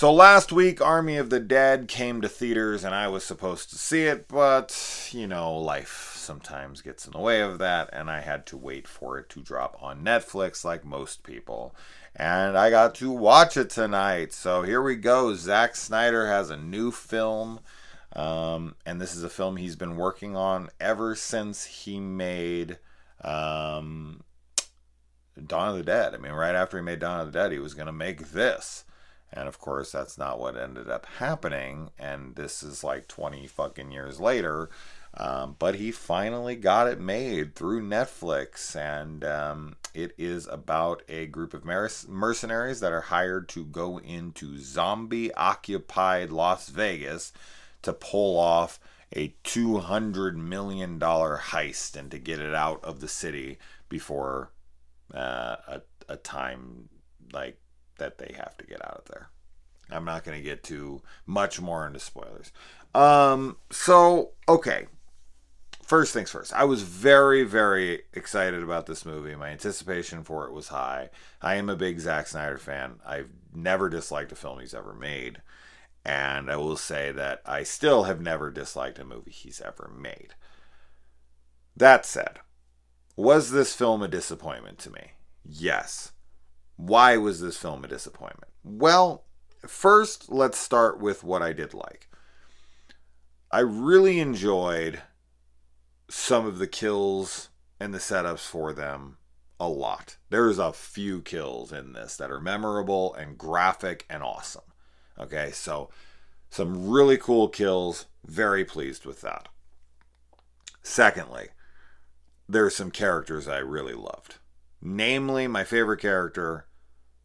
So last week, Army of the Dead came to theaters and I was supposed to see it, but, life sometimes gets in the way of that, and I had to wait for it to drop on Netflix like most people. And I got to watch it tonight. So here we go. Zack Snyder has a new film. And this is a film he's been working on ever since he made Dawn of the Dead. I mean, right after he made Dawn of the Dead, he was going to make this. And of course, that's not what ended up happening. And this is like 20 fucking years later. But he finally got it made through Netflix. And it is about a group of mercenaries that are hired to go into zombie occupied Las Vegas to pull off a $200 million heist and to get it out of the city before a time like that they have to get out of there. I'm not going to get too much more into spoilers. Okay. First things first. I was very, very excited about this movie. My anticipation for it was high. I am a big Zack Snyder fan. I've never disliked a film he's ever made. And I will say that I still have never disliked a movie he's ever made. That said, was this film a disappointment to me? Yes. Why was this film a disappointment? Well, first, let's start with what I did like. I really enjoyed some of the kills and the setups for them a lot. There's a few kills in this that are memorable and graphic and awesome. Okay, so some really cool kills. Very pleased with that. Secondly, there's some characters I really loved. Namely, my favorite character,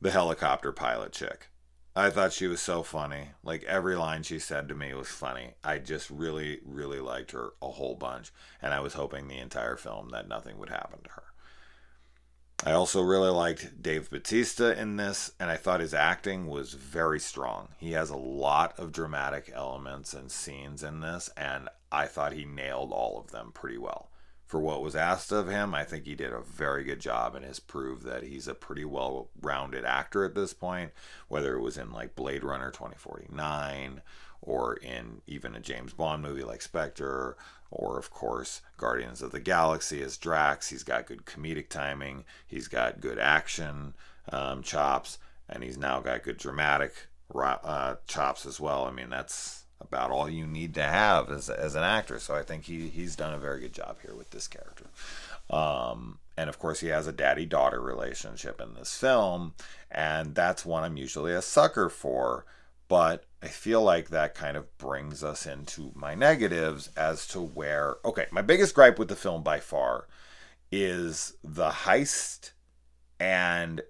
the helicopter pilot chick. I thought she was so funny. Like, every line she said to me was funny. I just really, really liked her a whole bunch. And I was hoping the entire film that nothing would happen to her. I also really liked Dave Bautista in this, and I thought his acting was very strong. He has a lot of dramatic elements and scenes in this, and I thought he nailed all of them pretty well. For what was asked of him, I think he did a very good job and has proved that he's a pretty well-rounded actor at this point, whether it was in like Blade Runner 2049 or in even a James Bond movie like Spectre, or of course Guardians of the Galaxy as Drax. He's got good comedic timing, he's got good action chops, and he's now got good dramatic chops as well. I mean, that's about all you need to have as an actor. So I think he's done a very good job here with this character. And of course, he has a daddy-daughter relationship in this film, and that's one I'm usually a sucker for. But I feel like that kind of brings us into my negatives as to where... Okay, my biggest gripe with the film by far is the heist and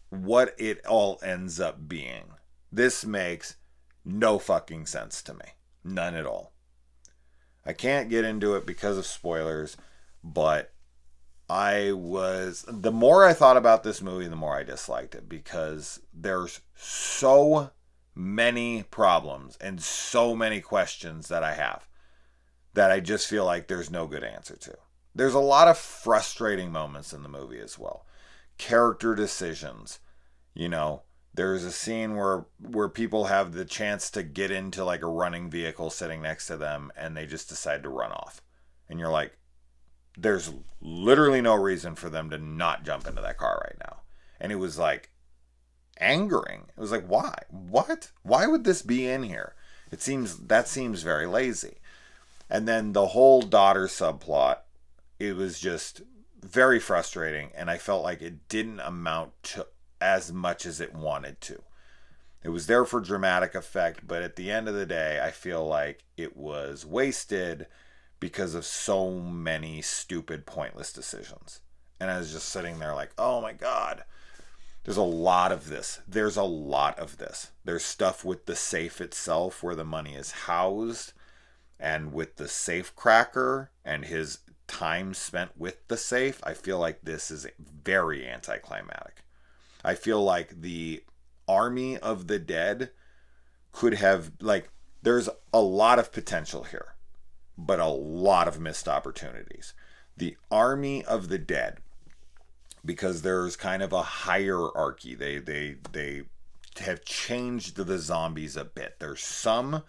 what it all ends up being. This makes no fucking sense to me. None at all. I can't get into it because of spoilers, but the more I thought about this movie, the more I disliked it, because there's so many problems and so many questions that I have that I just feel like there's no good answer to. There's a lot of frustrating moments in the movie as well. Character decisions, there's a scene where people have the chance to get into like a running vehicle sitting next to them, and they just decide to run off. And you're like, there's literally no reason for them to not jump into that car right now. And it was like angering. It was like, why? What? Why would this be in here? That seems very lazy. And then the whole daughter subplot, it was just very frustrating, and I felt like it didn't amount to as much as it wanted to. It was there for dramatic effect, but at the end of the day, I feel like it was wasted because of so many stupid, pointless decisions. And I was just sitting there like, oh my God, there's a lot of this. There's a lot of this. There's stuff with the safe itself where the money is housed, and with the safe cracker and his time spent with the safe. I feel like this is very anticlimactic. I feel like the Army of the Dead could have, there's a lot of potential here, but a lot of missed opportunities. The Army of the Dead, because there's kind of a hierarchy. They have changed the zombies a bit. There's some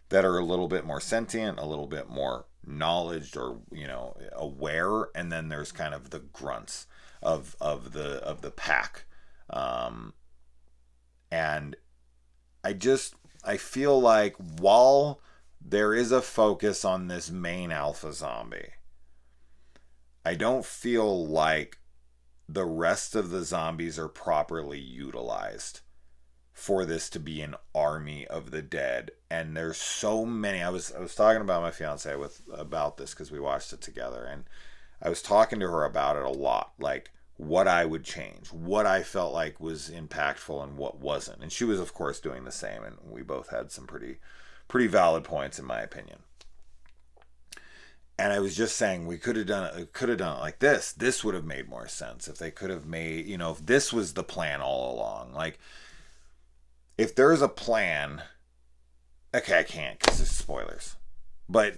that are a little bit more sentient, a little bit more knowledge or aware, and then there's kind of the grunts of the pack. And I feel like while there is a focus on this main alpha zombie, I don't feel like the rest of the zombies are properly utilized for this to be an army of the dead. And there's so many. I was talking about my fiance about this because we watched it together, and I was talking to her about it a lot, like what I would change, what I felt like was impactful and what wasn't. And she was, of course, doing the same, and we both had some pretty valid points in my opinion. And I was just saying we could have done it like this. This would have made more sense if they could have made, if this was the plan all along. Like, if there's a plan, okay, I can't because there's spoilers. But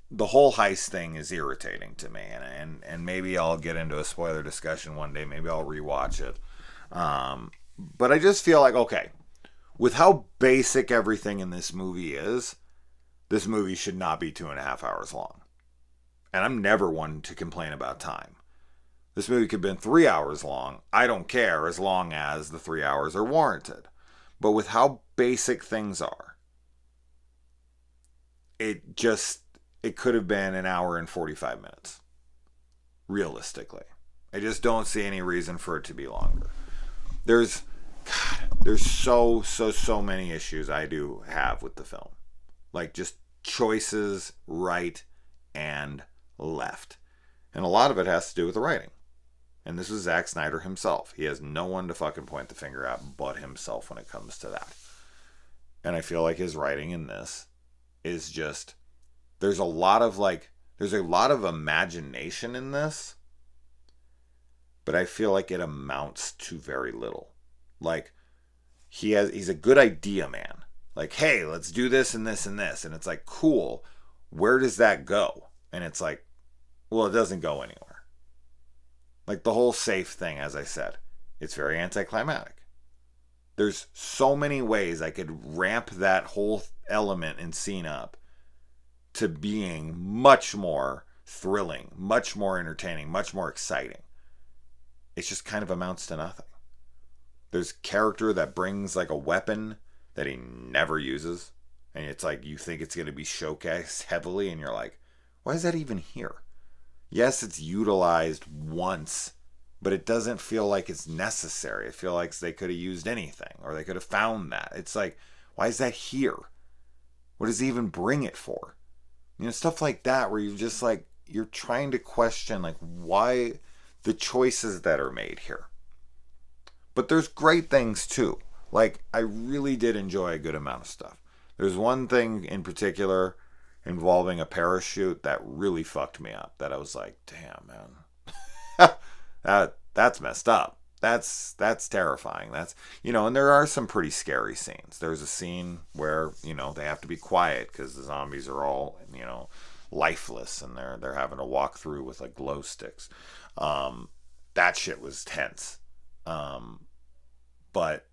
the whole heist thing is irritating to me, and maybe I'll get into a spoiler discussion one day. Maybe I'll rewatch it. But I just feel like, okay, with how basic everything in this movie is, this movie should not be 2.5 hours long. And I'm never one to complain about time. This movie could have been 3 hours long. I don't care as long as the 3 hours are warranted. But with how basic things are, it could have been an hour and 45 minutes. Realistically. I just don't see any reason for it to be longer. There's so many issues I do have with the film. Like just choices right and left. And a lot of it has to do with the writing. And this is Zack Snyder himself. He has no one to fucking point the finger at but himself when it comes to that. And I feel like his writing in this is just, there's a lot of imagination in this, but I feel like it amounts to very little. Like, he's a good idea man. Like, hey, let's do this and this and this. And it's like, cool. Where does that go? And it's like, well, it doesn't go anywhere. Like the whole safe thing, as I said, it's very anticlimactic. There's so many ways I could ramp that whole element and scene up to being much more thrilling, much more entertaining, much more exciting. It just kind of amounts to nothing. There's a character that brings like a weapon that he never uses. And it's like, you think it's going to be showcased heavily, and you're like, why is that even here? Yes, it's utilized once, but it doesn't feel like it's necessary. I feel like they could have used anything, or they could have found that. It's like, why is that here? What does he even bring it for? Stuff like that where you're just like, you're trying to question like why the choices that are made here. But there's great things too. Like, I really did enjoy a good amount of stuff. There's one thing in particular involving a parachute that really fucked me up, that I was like, damn, man. that's messed up. That's terrifying. That's, and there are some pretty scary scenes. There's a scene where, they have to be quiet because the zombies are all, lifeless, and they're having to walk through with like glow sticks. That shit was tense. But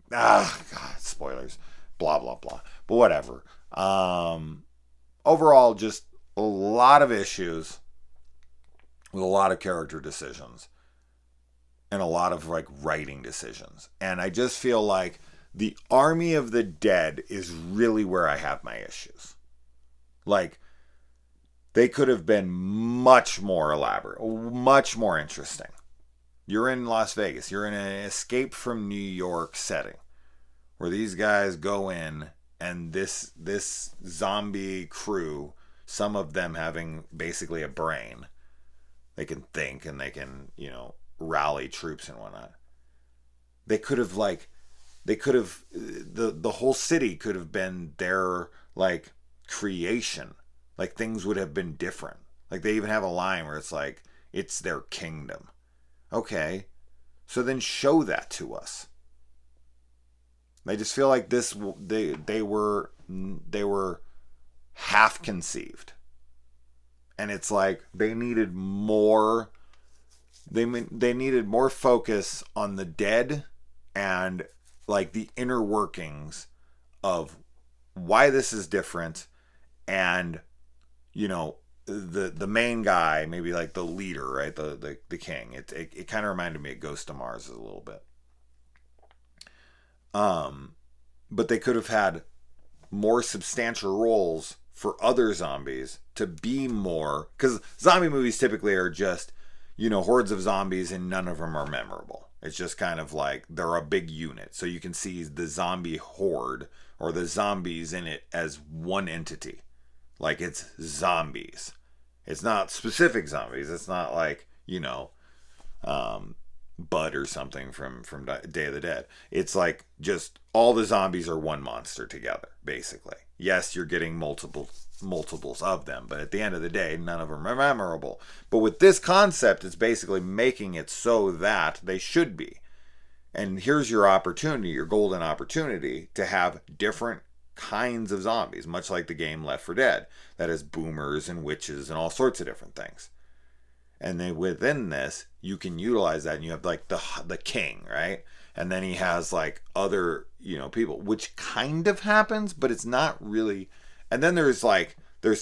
God, spoilers, blah blah blah. But whatever. Overall, just a lot of issues with a lot of character decisions and a lot of like writing decisions. And I just feel like the Army of the Dead is really where I have my issues. Like, they could have been much more elaborate, much more interesting. You're in Las Vegas. You're in an escape from New York setting where these guys go in, and this zombie crew, some of them having basically a brain, they can think and they can, rally troops and whatnot. The whole city could have been their like creation. Like, things would have been different. Like, they even have a line where it's like, it's their kingdom. Okay, so then show that to us. I just feel like they were half conceived, and it's like they needed more. They needed more focus on the dead and like the inner workings of why this is different, and you know, the main guy, maybe like the leader, right, the king. It kind of reminded me of Ghost of Mars a little bit. But they could have had more substantial roles for other zombies to be more, because zombie movies typically are just, you know, hordes of zombies and none of them are memorable. It's just kind of like they're a big unit, so you can see the zombie horde or the zombies in it as one entity, like it's zombies. It's not specific zombies. It's not like, you know, Bud or something from Day of the Dead. It's like just all the zombies are one monster together, basically. Yes, you're getting multiples of them, but at the end of the day, none of them are memorable. But with this concept, it's basically making it so that they should be. And here's your opportunity, your golden opportunity to have different kinds of zombies, much like the game Left 4 Dead, that has boomers and witches and all sorts of different things. And then within this, you can utilize that, and you have like the king, right? And then he has like other, you know, people, which kind of happens, but it's not really. And then there's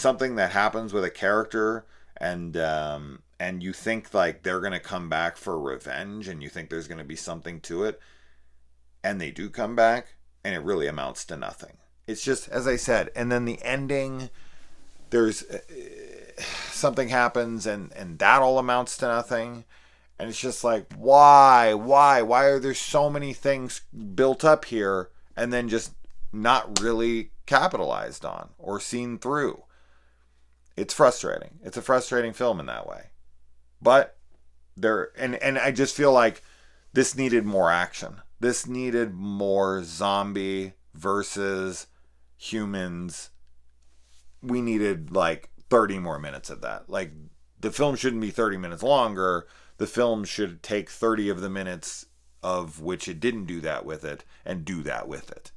something that happens with a character, and you think like they're gonna come back for revenge, and you think there's gonna be something to it, and they do come back, and it really amounts to nothing. It's just, as I said, and then the ending, there's something happens, and that all amounts to nothing. And it's just like, why are there so many things built up here and then just not really capitalized on or seen through? It's frustrating. It's a frustrating film in that way. But and I just feel like this needed more action. This needed more zombie versus humans. We needed like 30 more minutes of that. Like, the film shouldn't be 30 minutes longer. The film should take 30 of the minutes of which it didn't do that with it and do that with it.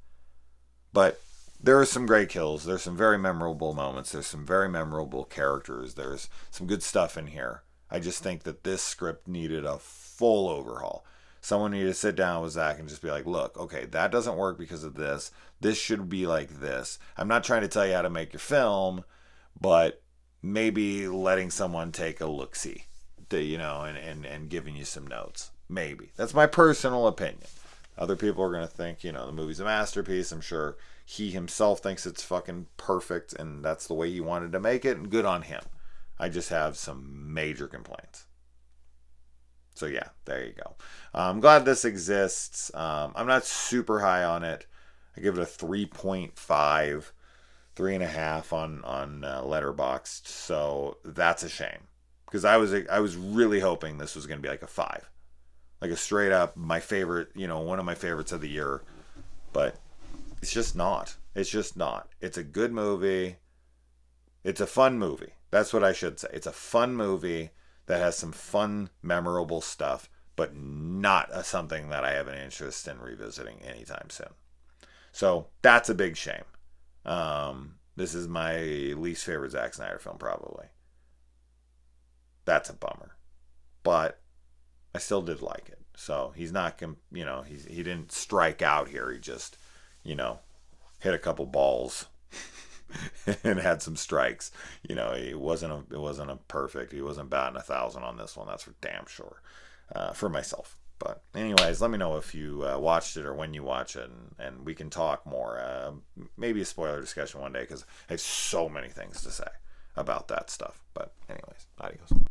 But there are some great kills. There's some very memorable moments. There's some very memorable characters. There's some good stuff in here. I just think that this script needed a full overhaul. Someone needed to sit down with Zach and just be like, look, okay, that doesn't work because of this. This should be like this. I'm not trying to tell you how to make your film, but maybe letting someone take a look-see, you know, and giving you some notes. Maybe. That's my personal opinion. Other people are going to think, you know, the movie's a masterpiece. I'm sure he himself thinks it's fucking perfect, and that's the way he wanted to make it, and good on him. I just have some major complaints. So yeah, there you go. I'm glad this exists. I'm not super high on it. I give it a 3.5, 3.5 on Letterboxd. So that's a shame, because I was really hoping this was going to be like a 5, like a straight up my favorite, you know, one of my favorites of the year. But it's just not. It's just not. It's a good movie. It's a fun movie. That's what I should say. It's a fun movie that has some fun, memorable stuff, but not something that I have an interest in revisiting anytime soon. So that's a big shame. This is my least favorite Zack Snyder film, probably. That's a bummer. But I still did like it. So he's not, you know, he didn't strike out here. He just, you know, hit a couple balls and had some strikes. You know, it wasn't a perfect. He wasn't batting 1,000 on this one. That's for damn sure. For myself. But anyways, let me know if you watched it or when you watch it, and we can talk more. Maybe a spoiler discussion one day, because I have so many things to say about that stuff. But anyways, adios.